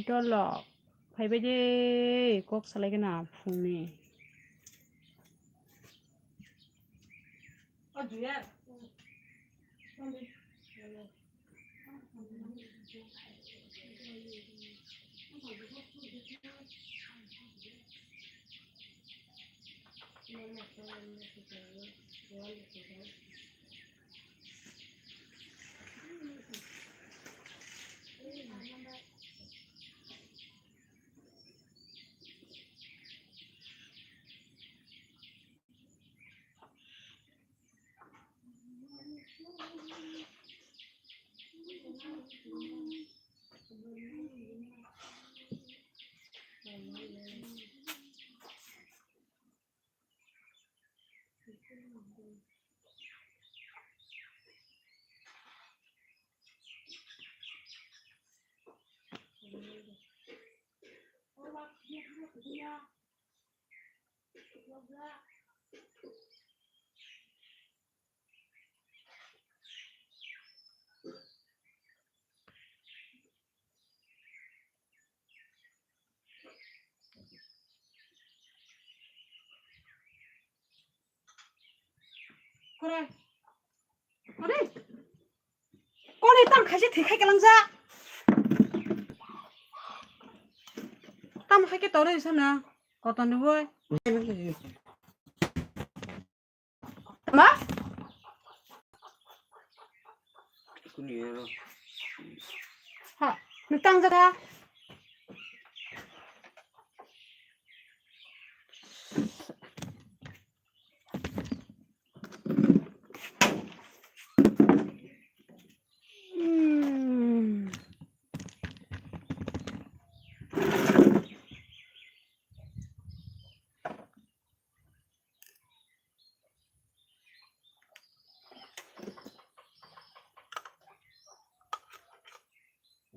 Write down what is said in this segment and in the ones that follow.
dollar फैबाय दे कक सालायगोन ना फुंनि Con này tao khai sẽ thấy khai cái lăng ra tao mà khai cái tàu đây sao nào có toàn được vui mà hả nó tăng ra ra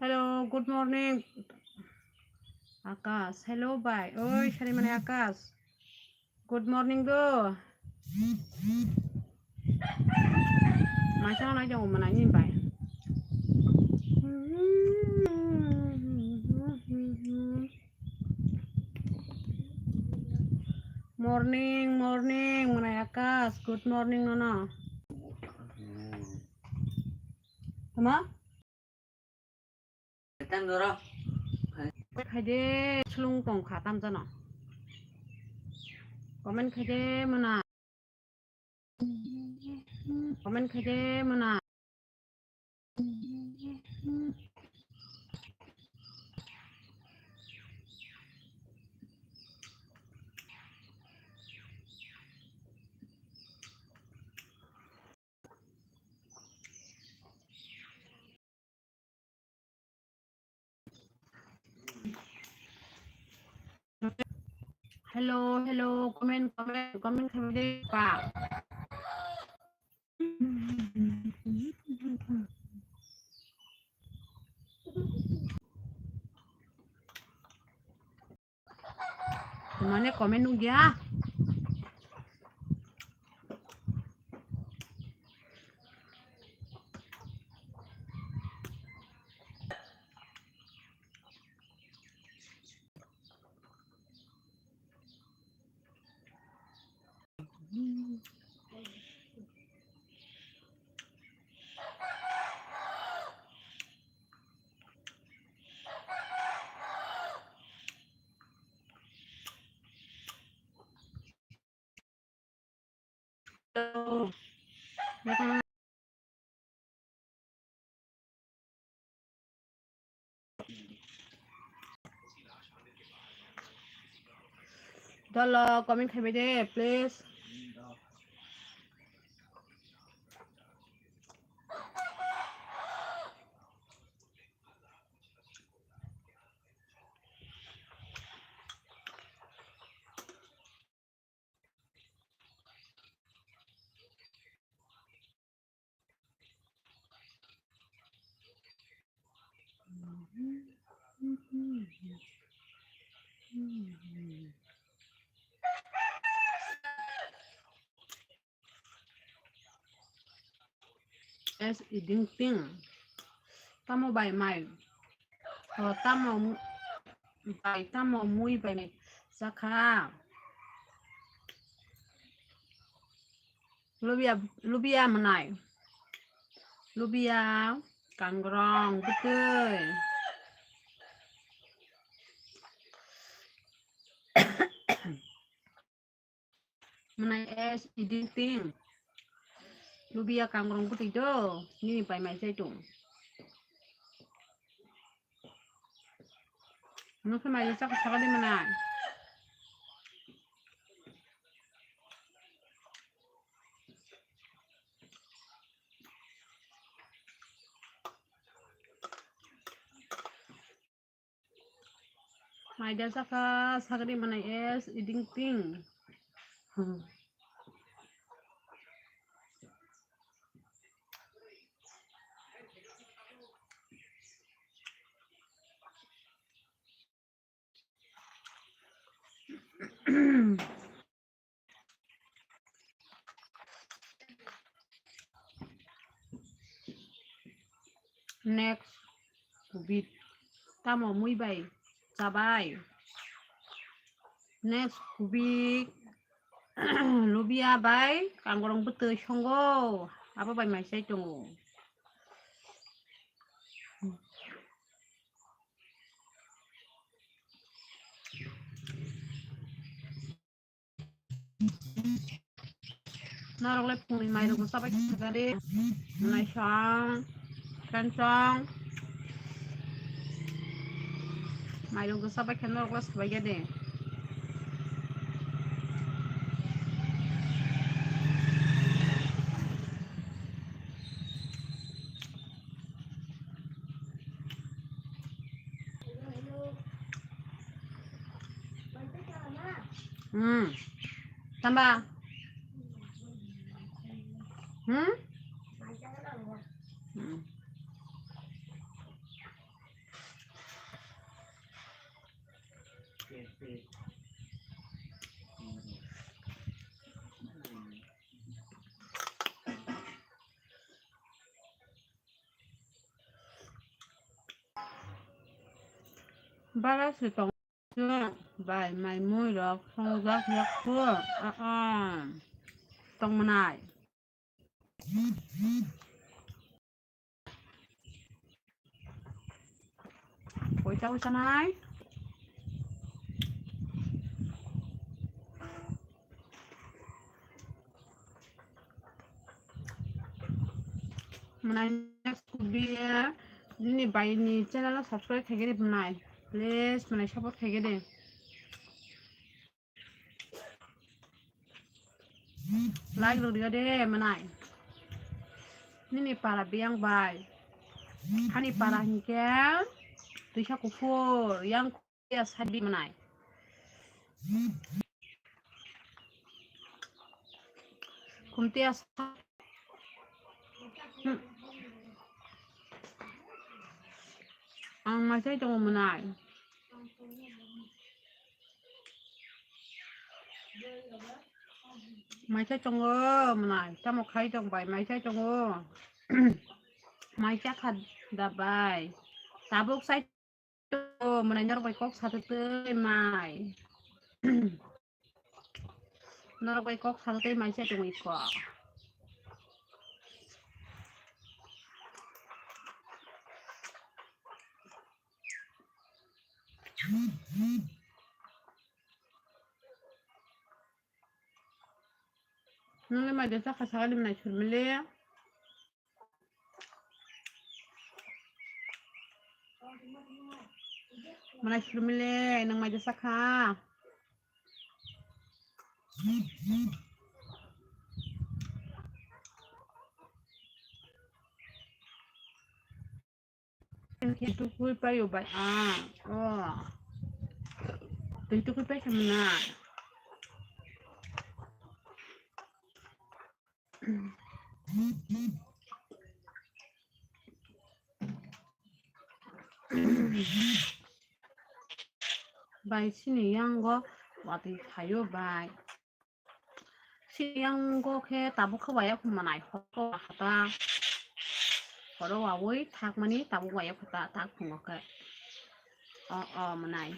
Hello, good morning. Akash, hello, bye. Oi, sari mana Akash? Good morning do. Macam mana jauh mana ni bye. Morning, morning, mana Akash? Good morning, Nona. Apa? Tam rồi. Khai dê selung tong khá tam chân à? Comment khai dê mana? Comment khai dê mana? Hello, hello, comment khai dê pa. Mana comment nu gya? Hello. Dollar comment khai dê please. Es eating thing. Kamu buy my tamo bài tamo muy bài này saka lubia menai lubia kanggrong betul menai es iding ting lubia kanggrong putih do ni bài mày xây trùng nó phải mày chắc sao đi menai mày đã saka đi menai es iding ting next vịt tamo muy bay sabay next vịt lubia bay kanggrong betul songgo apa bay mày xây trùng nó rồi phun mày được sao bay cái đi này xong kan xong mày được sao bay cái nó rồi sao bay cái đi tambah balas itu bài mày mui được không giác giác chưa tông này ôi cháu sao này này bia ini bài ni channel subscribe khai cái đi này please mana support khai cái đi like được dia deh mana ini para biang bài hani para hingkel tuh kufur yang bias hadi mana kumtias ang masay trong mana máy trái trong ơ này cho một khay trong bài máy trái trong ơ máy chắc hạt đập bài tá bốc sách mà này nó bài cốc sao tới mày nó bài cốc sao tới máy trái trong ít quả nó mà để chắc sao đi này chuẩn bị mana shumile nang may saka itu kui pa yo ba itu kui pa sama bài xin yang go wati hayo bài xin yang go ke tabu ka waya kuma nai ko hata ko wa woi thak mani tabu waya ka tak kuma ka mà này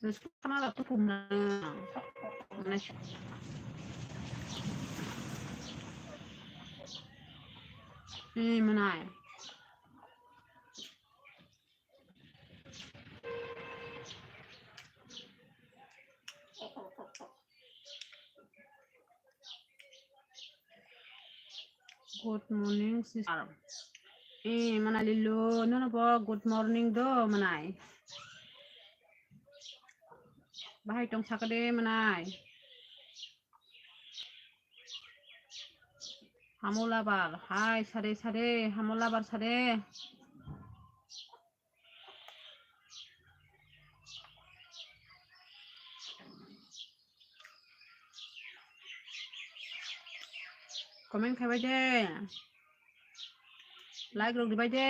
terus kenapa tuh mana mana good morning sister mana lilo no po good morning do mana bahai tong sakade mana hamulabar hai sare hamulabar sare comment khai bai de like được đi bai de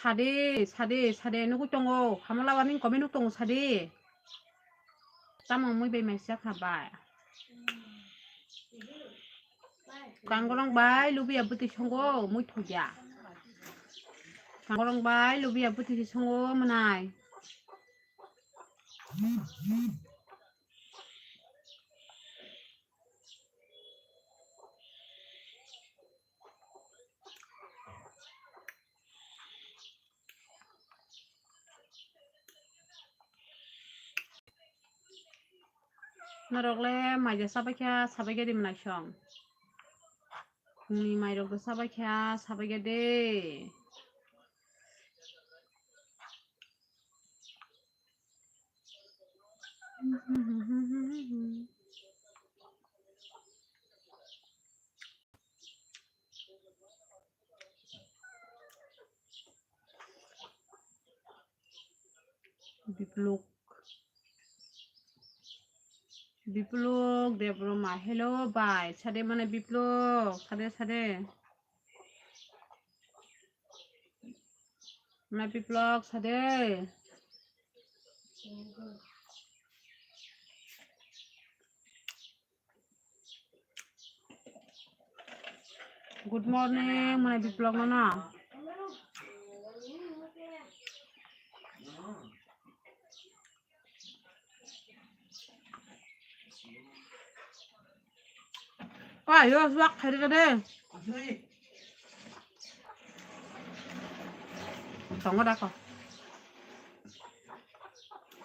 사대 누구 똥어 하물라바민 거미 누똥 사대 tamang muy bay siya kabay kangolong bay lubi abuti songo muy thoya kangolong bay lubi abuti songo manay narokle maja sabakya di manay siyang ni may rok sabakya de bipluk debroma hello bye sade mana bipluk sade mana bipluk sade good morning mana bipluk mana wah yo swak hari kade tonggo dako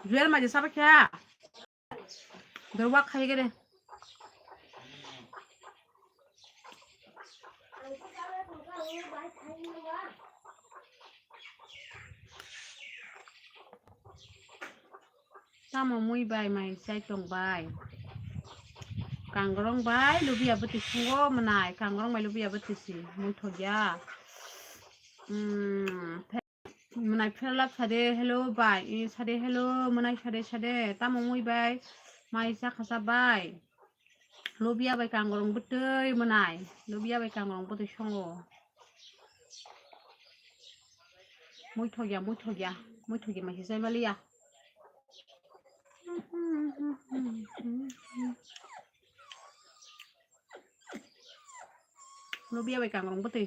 jual maja sabakya berwak hari kade tamo muy bay mai sai tong bay kangrong bay lubi abuti sungo manai kangrong bay lubi abuti si muy thoya manai phelap sade hello bay sade hello manai sade tamo muy bay mai sa khasa bay lubi bay kangrong butei manai lubi bay kangrong buti songo muy thoya mai sai malia lubi bay kangrong buti